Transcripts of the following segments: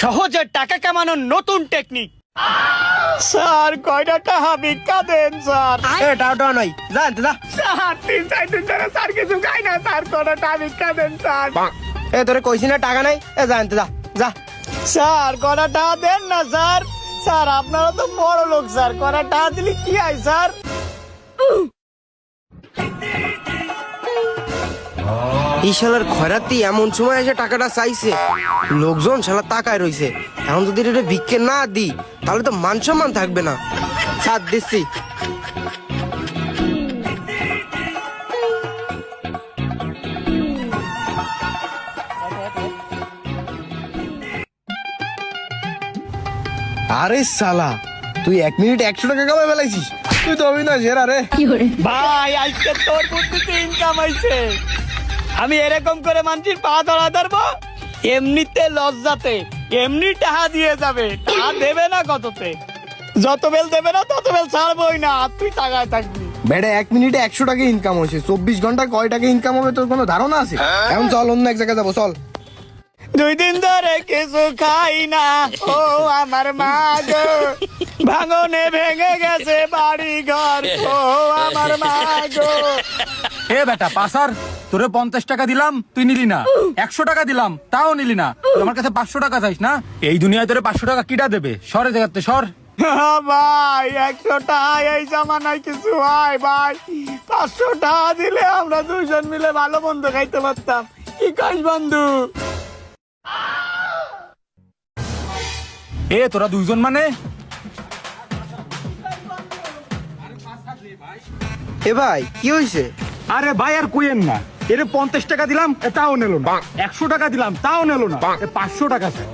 সহজে টাকা কামানোর নতুন টেকনিক। স্যার কয়টা টাকা ভিক্ষা দেন স্যার। টাকা নয়, জানতে যা। স্যার 3-4 দিন ধরে স্যার কিছু খাই না স্যার, কয়টা টাকা ভিক্ষা দেন স্যার। তোরে কইছি না টাকা নাই, জানতে যা যা। স্যার কয়টা টাকা দেন না স্যার। স্যার আপনারা তো বড় লোক স্যার, কয়টা টাকা দিলে কি হয় স্যার? এই শালার খয়রাতি এমন সময় এসে টাকাটা চাইছে, লোকজন শালা তাকায় রইছে। এখন যদি এটা ভিক্ষে না দিই তাহলে তো মান সম্মান থাকবে না। সাথ দিচ্ছি। আরে সালা, তুই 1 মিনিট 100 টাকা কামাই ফেলাইছিস। তুই তো অবিনাশ হেরা রে। ভাই আজকে তোর বুদ্ধিতে ইনকাম হইছে। আমি এরকম করে মানুষের পা ধরা ধরবো, এমনিতে লজ্জাতে এমনি টাকা দিয়ে যাবে। টাকা দেবে না কততে, যত বেল দেবে না তত বেল ছাড়বই না। আর তুই টাকায় থাকবি। বেড়ে 1 মিনিটে 100 টাকা ইনকাম হয়েছে, 24 ঘন্টায় কয় টাকা ইনকাম হবে তোর কোনো ধারণা আছে? এখন চল অন্য এক জায়গায় যাবো, চল। 2 দিন ধরে কিছু খাই না, ও আমার মা গো, ভাঙনে ভেঙে গেছে বাড়ি ঘর, ও আমার মা গো। এ বেটা পাসার, তোরে 50 টাকা দিলাম তুই নিলি না, 100 টাকা দিলাম তাও নিলি না। তুই আমার কাছে 500 টাকা চাইস না? এই দুনিয়ায় তোরে 500 টাকা কিটা দেবে? সরে জায়গাতে সর। ভাই 100 টাকা এই জামানায় কিছু হয় ভাই? 500 টাকা দিলে আমরা দুজন মিলে ভালো মন্দ খাইতে পারতাম। কি কাজ বন্ধু? এ তোরা দুইজন মানে? এ ভাই কি হয়েছে? আরে ভাই আর কইেন না, এরে 50 টাকা দিলাম তাও নিল না, 100 টাকা দিলাম তাও নিল না, 500 টাকা চাই।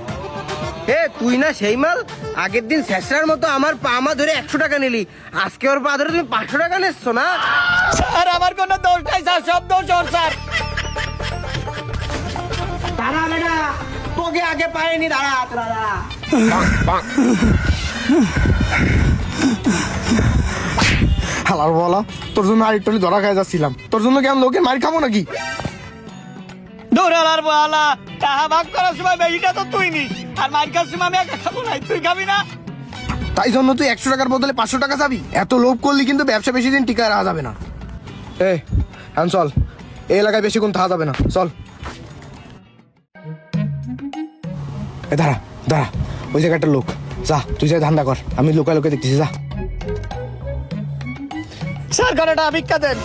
তুই না সেই মাল আগের দিন শেষরার মতো আমার পা মা ধরে 100 টাকা নিলি, আজকে ওর পা ধরে তুমি 500 টাকা নিচ্ছ না? স্যার আমার কোনো দোষ নাই স্যার, সব দোষ ওর স্যার। দাঁড়া বেটা, তোকে আগে পাইনি, দাঁড়া দাঁড়া। হালার বলা, তোর জন্য আরেকটু ধরা খাই যাচ্ছিলাম। তোর জন্য কি আমি লোকের মার খাবো নাকি? দৌড়ালার বলা, টাকা ভাগ করার সময় বেশিটা তো তুই নিস, আর মার খাওয়ার সময় আমি একা খাবো নাই, তুই খাবি না? তাই জন্য তুই 100 টাকার বদলে 500 টাকা যাবি? এত লোভ করলি কিন্তু ব্যবসা বেশি দিন টিকায় রাখা যাবে না। এখন চল, এই এলাকায় বেশিক্ষণ থাকা যাবে না, চল। দাঁড়া দাঁড়া, ওই জায়গায় একটা লোক, যা তুই যা ধান্দা কর, আমি লোকাল লোকে দেখতেছি, যা। স্যার কয়টা টাকা ভিক্ষা দেন।